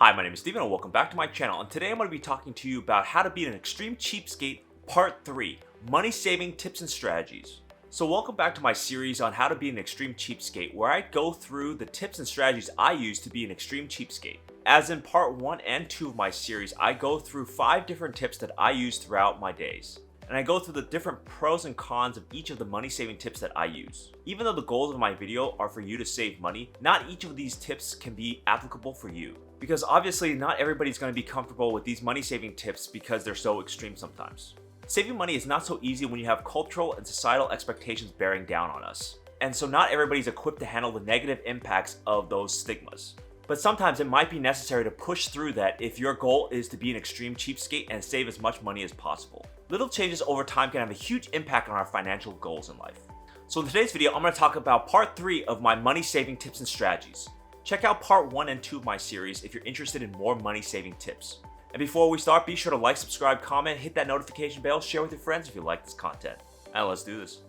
Hi, my name is Steven and welcome back to my channel, and today I'm going to be talking to you about how to be an extreme cheapskate part 3, money saving tips and strategies. So welcome back to my series on how to be an extreme cheapskate, where I go through the tips and strategies I use to be an extreme cheapskate. As in part 1 and 2 of my series, I go through 5 different tips that I use throughout my days. And I go through the different pros and cons of each of the money saving tips that I use. Even though the goals of my video are for you to save money, not each of these tips can be applicable for you. Because obviously not everybody's going to be comfortable with these money saving tips because they're so extreme sometimes. Saving money is not so easy when you have cultural and societal expectations bearing down on us. And so not everybody's equipped to handle the negative impacts of those stigmas. But sometimes it might be necessary to push through that if your goal is to be an extreme cheapskate and save as much money as possible. Little changes over time can have a huge impact on our financial goals in life. So in today's video, I'm going to talk about part 3 of my money saving tips and strategies. Check out part 1 and 2 of my series if you're interested in more money saving tips. And before we start, be sure to like, subscribe, comment, hit that notification bell, share with your friends if you like this content. And let's do this.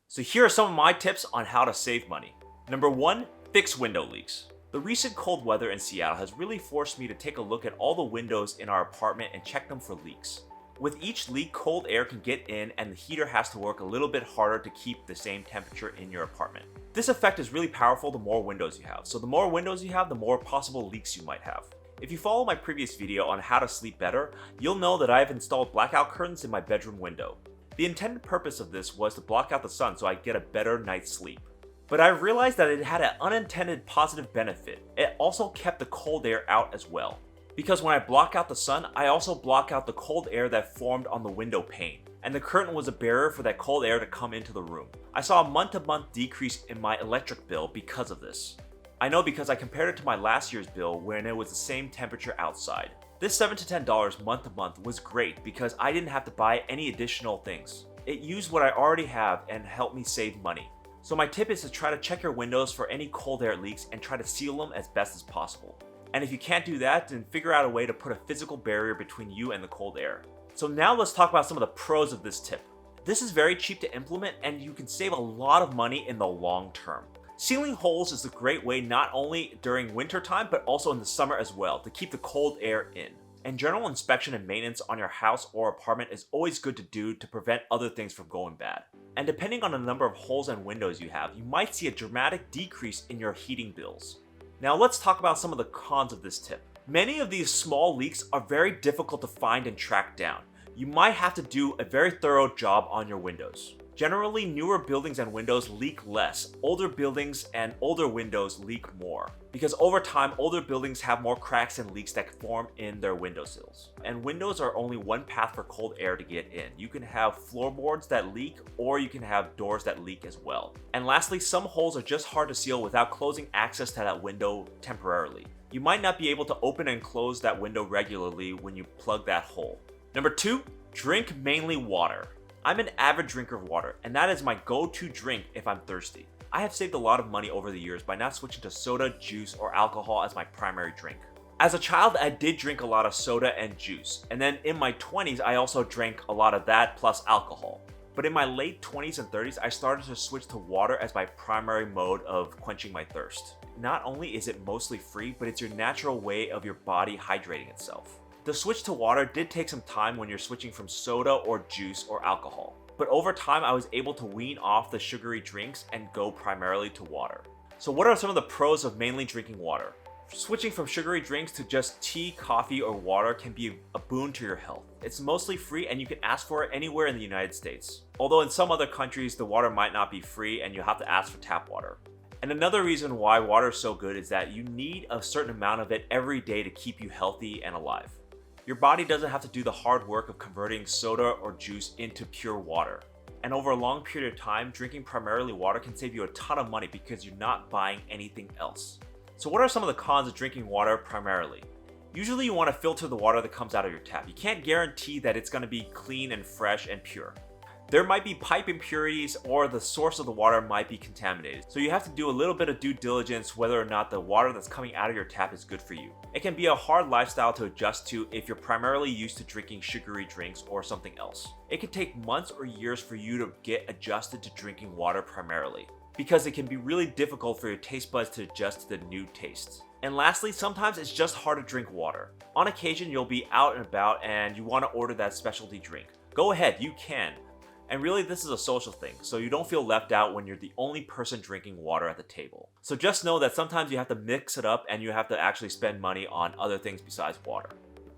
So here are some of my tips on how to save money. Number 1, fix window leaks. The recent cold weather in Seattle has really forced me to take a look at all the windows in our apartment and check them for leaks. With each leak, cold air can get in and the heater has to work a little bit harder to keep the same temperature in your apartment. This effect is really powerful the more windows you have. So the more windows you have, the more possible leaks you might have. If you follow my previous video on how to sleep better, you'll know that I've installed blackout curtains in my bedroom window. The intended purpose of this was to block out the sun so I get a better night's sleep. But I realized that it had an unintended positive benefit. It also kept the cold air out as well. Because when I block out the sun, I also block out the cold air that formed on the window pane. And the curtain was a barrier for that cold air to come into the room. I saw a month-to-month decrease in my electric bill because of this. I know because I compared it to my last year's bill when it was the same temperature outside. This $7 to $10 month to month was great because I didn't have to buy any additional things. It used what I already have and helped me save money. So my tip is to try to check your windows for any cold air leaks and try to seal them as best as possible. And if you can't do that, then figure out a way to put a physical barrier between you and the cold air. So now let's talk about some of the pros of this tip. This is very cheap to implement and you can save a lot of money in the long term. Sealing holes is a great way not only during winter time but also in the summer as well to keep the cold air in. And general inspection and maintenance on your house or apartment is always good to do to prevent other things from going bad. And depending on the number of holes and windows you have, you might see a dramatic decrease in your heating bills. Now let's talk about some of the cons of this tip. Many of these small leaks are very difficult to find and track down. You might have to do a very thorough job on your windows. Generally, newer buildings and windows leak less. Older buildings and older windows leak more. Because over time, older buildings have more cracks and leaks that form in their windowsills. And windows are only one path for cold air to get in. You can have floorboards that leak, or you can have doors that leak as well. And lastly, some holes are just hard to seal without closing access to that window temporarily. You might not be able to open and close that window regularly when you plug that hole. Number 2, drink mainly water. I'm an avid drinker of water, and that is my go-to drink if I'm thirsty. I have saved a lot of money over the years by not switching to soda, juice, or alcohol as my primary drink. As a child, I did drink a lot of soda and juice, and then in my 20s, I also drank a lot of that plus alcohol. But in my late 20s and 30s, I started to switch to water as my primary mode of quenching my thirst. Not only is it mostly free, but it's your natural way of your body hydrating itself. The switch to water did take some time when you're switching from soda or juice or alcohol. But over time, I was able to wean off the sugary drinks and go primarily to water. So what are some of the pros of mainly drinking water? Switching from sugary drinks to just tea, coffee, or water can be a boon to your health. It's mostly free and you can ask for it anywhere in the United States. Although in some other countries, the water might not be free and you have to ask for tap water. And another reason why water is so good is that you need a certain amount of it every day to keep you healthy and alive. Your body doesn't have to do the hard work of converting soda or juice into pure water. And over a long period of time, drinking primarily water can save you a ton of money because you're not buying anything else. So what are some of the cons of drinking water primarily? Usually you want to filter the water that comes out of your tap. You can't guarantee that it's going to be clean and fresh and pure. There might be pipe impurities or the source of the water might be contaminated. So you have to do a little bit of due diligence whether or not the water that's coming out of your tap is good for you. It can be a hard lifestyle to adjust to if you're primarily used to drinking sugary drinks or something else. It can take months or years for you to get adjusted to drinking water primarily. because it can be really difficult for your taste buds to adjust to the new tastes. And lastly, sometimes it's just hard to drink water. On occasion, you'll be out and about and you want to order that specialty drink. Go ahead, you can. And really, this is a social thing, so you don't feel left out when you're the only person drinking water at the table. So just know that sometimes you have to mix it up and you have to actually spend money on other things besides water.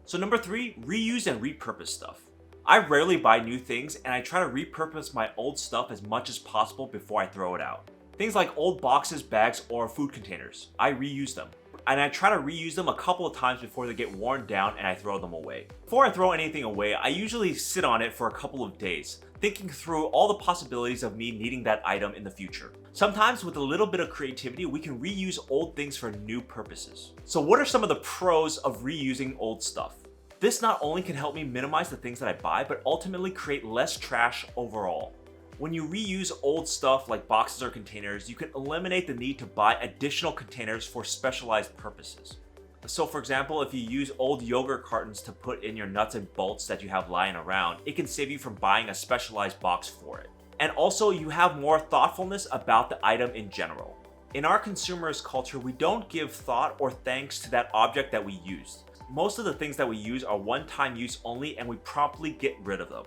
So number 3, reuse and repurpose stuff. I rarely buy new things and I try to repurpose my old stuff as much as possible before I throw it out. Things like old boxes, bags, or food containers. I reuse them. And I try to reuse them a couple of times before they get worn down and I throw them away. Before I throw anything away, I usually sit on it for a couple of days, thinking through all the possibilities of me needing that item in the future. Sometimes with a little bit of creativity, we can reuse old things for new purposes. So what are some of the pros of reusing old stuff? This not only can help me minimize the things that I buy, but ultimately create less trash overall. When you reuse old stuff like boxes or containers, you can eliminate the need to buy additional containers for specialized purposes. So for example, if you use old yogurt cartons to put in your nuts and bolts that you have lying around, it can save you from buying a specialized box for it. And also, you have more thoughtfulness about the item in general. In our consumerist culture, we don't give thought or thanks to that object that we used. Most of the things that we use are one-time use only and we promptly get rid of them.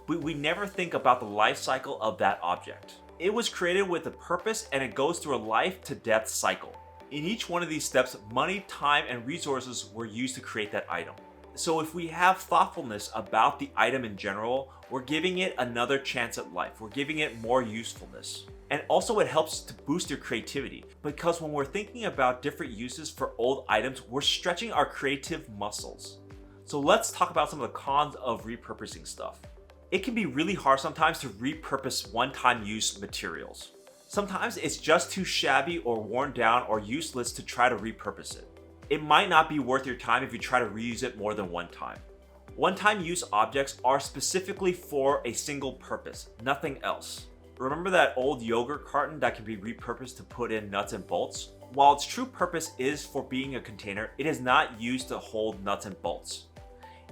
We never think about the life cycle of that object. It was created with a purpose and it goes through a life to death cycle. In each one of these steps, money, time, and resources were used to create that item. So if we have thoughtfulness about the item in general, we're giving it another chance at life. We're giving it more usefulness. And also it helps to boost your creativity because when we're thinking about different uses for old items, we're stretching our creative muscles. So let's talk about some of the cons of repurposing stuff. It can be really hard sometimes to repurpose one-time use materials. Sometimes it's just too shabby or worn down or useless to try to repurpose it. It might not be worth your time if you try to reuse it more than one time. One-time use objects are specifically for a single purpose, nothing else. Remember that old yogurt carton that can be repurposed to put in nuts and bolts? While its true purpose is for being a container, it is not used to hold nuts and bolts.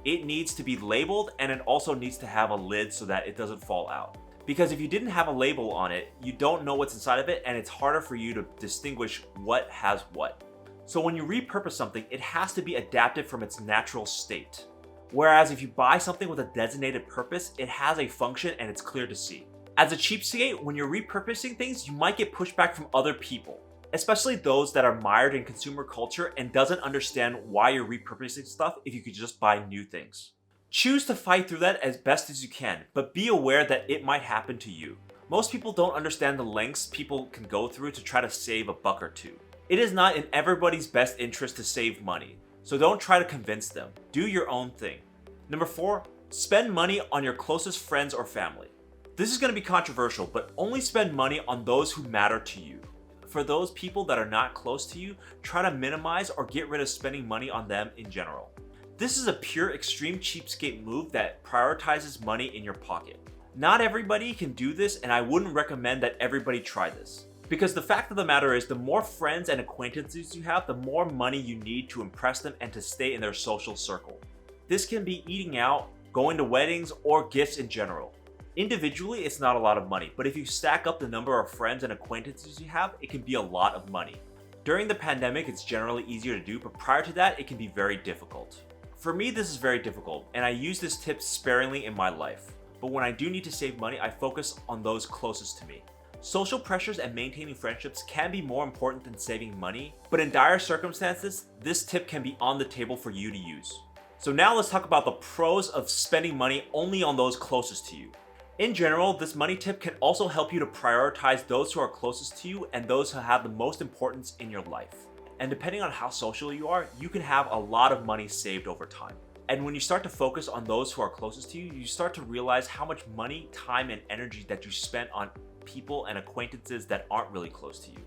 It needs to be labeled and it also needs to have a lid so that it doesn't fall out. Because if you didn't have a label on it, you don't know what's inside of it and it's harder for you to distinguish what has what. So when you repurpose something, it has to be adapted from its natural state. Whereas if you buy something with a designated purpose, it has a function and it's clear to see. As a cheapskate, when you're repurposing things, you might get pushback from other people, especially those that are mired in consumer culture and doesn't understand why you're repurposing stuff if you could just buy new things. Choose to fight through that as best as you can, but be aware that it might happen to you. Most people don't understand the lengths people can go through to try to save a buck or two. It is not in everybody's best interest to save money, so don't try to convince them. Do your own thing. Number 4, spend money on your closest friends or family. This is going to be controversial, but only spend money on those who matter to you. For those people that are not close to you, try to minimize or get rid of spending money on them in general. This is a pure extreme cheapskate move that prioritizes money in your pocket. Not everybody can do this, and I wouldn't recommend that everybody try this. Because the fact of the matter is, the more friends and acquaintances you have, the more money you need to impress them and to stay in their social circle. This can be eating out, going to weddings, or gifts in general. Individually, it's not a lot of money, but if you stack up the number of friends and acquaintances you have, it can be a lot of money. During the pandemic, it's generally easier to do, but prior to that, it can be very difficult. For me, this is very difficult, and I use this tip sparingly in my life. But when I do need to save money, I focus on those closest to me. Social pressures and maintaining friendships can be more important than saving money, but in dire circumstances, this tip can be on the table for you to use. So now let's talk about the pros of spending money only on those closest to you. In general, this money tip can also help you to prioritize those who are closest to you and those who have the most importance in your life. And depending on how social you are, you can have a lot of money saved over time. And when you start to focus on those who are closest to you, you start to realize how much money, time, and energy that you spent on people and acquaintances that aren't really close to you,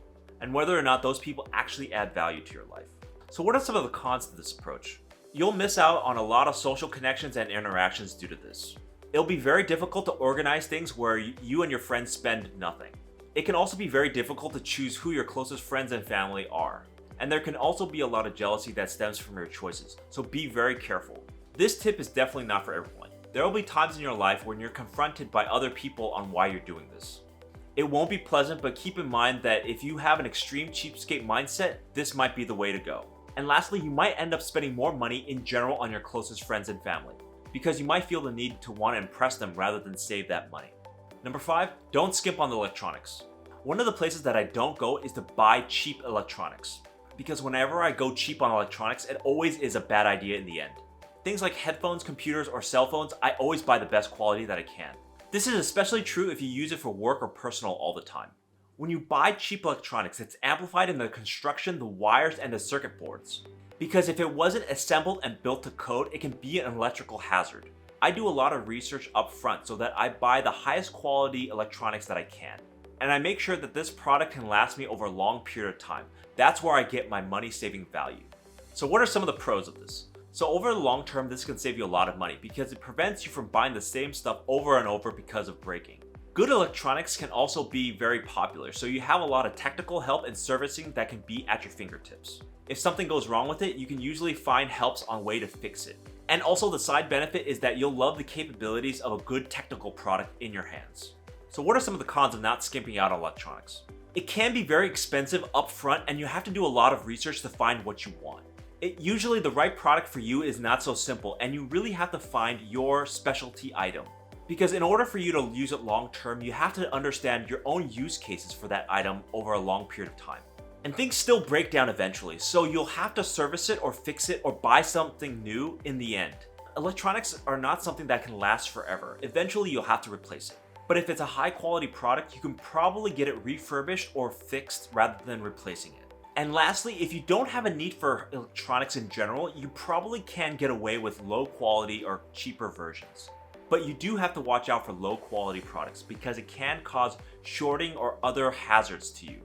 and whether or not those people actually add value to your life. So what are some of the cons to this approach? You'll miss out on a lot of social connections and interactions due to this. It'll be very difficult to organize things where you and your friends spend nothing. It can also be very difficult to choose who your closest friends and family are. And there can also be a lot of jealousy that stems from your choices, so be very careful. This tip is definitely not for everyone. There will be times in your life when you're confronted by other people on why you're doing this. It won't be pleasant, but keep in mind that if you have an extreme cheapskate mindset, this might be the way to go. And lastly, you might end up spending more money in general on your closest friends and family, because you might feel the need to want to impress them rather than save that money. Number 5, don't skimp on the electronics. One of the places that I don't go is to buy cheap electronics, because whenever I go cheap on electronics, it always is a bad idea in the end. Things like headphones, computers, or cell phones, I always buy the best quality that I can. This is especially true if you use it for work or personal all the time. When you buy cheap electronics, it's amplified in the construction, the wires, and the circuit boards. Because if it wasn't assembled and built to code, it can be an electrical hazard. I do a lot of research up front so that I buy the highest quality electronics that I can. And I make sure that this product can last me over a long period of time. That's where I get my money saving value. So what are some of the pros of this? So over the long term, this can save you a lot of money because it prevents you from buying the same stuff over and over because of breaking. Good electronics can also be very popular, so you have a lot of technical help and servicing that can be at your fingertips. If something goes wrong with it, you can usually find helps on way to fix it. And also the side benefit is that you'll love the capabilities of a good technical product in your hands. So what are some of the cons of not skimping out on electronics? It can be very expensive upfront and you have to do a lot of research to find what you want. Usually the right product for you is not so simple and you really have to find your specialty item. Because in order for you to use it long term, you have to understand your own use cases for that item over a long period of time. And things still break down eventually, so you'll have to service it or fix it or buy something new in the end. Electronics are not something that can last forever. Eventually you'll have to replace it. But if it's a high quality product, you can probably get it refurbished or fixed rather than replacing it. And lastly, if you don't have a need for electronics in general, you probably can get away with low quality or cheaper versions. But you do have to watch out for low quality products because it can cause shorting or other hazards to you.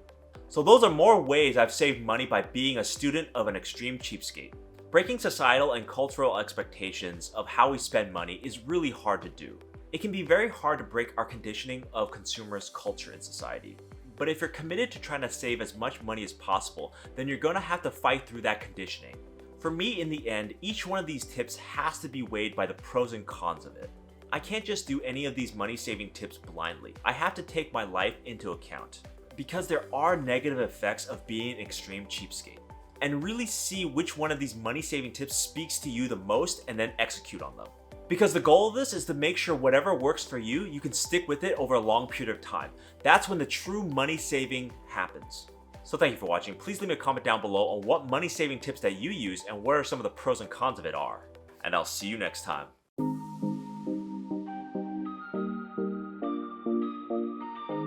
So those are more ways I've saved money by being a student of an extreme cheapskate. Breaking societal and cultural expectations of how we spend money is really hard to do. It can be very hard to break our conditioning of consumerist culture in society. But if you're committed to trying to save as much money as possible, then you're going to have to fight through that conditioning. For me, in the end, each one of these tips has to be weighed by the pros and cons of it. I can't just do any of these money-saving tips blindly. I have to take my life into account. Because there are negative effects of being an extreme cheapskate. And really see which one of these money-saving tips speaks to you the most and then execute on them. Because the goal of this is to make sure whatever works for you, you can stick with it over a long period of time. That's when the true money saving happens. So thank you for watching. Please leave me a comment down below on what money saving tips that you use and what are some of the pros and cons of it are. And I'll see you next time.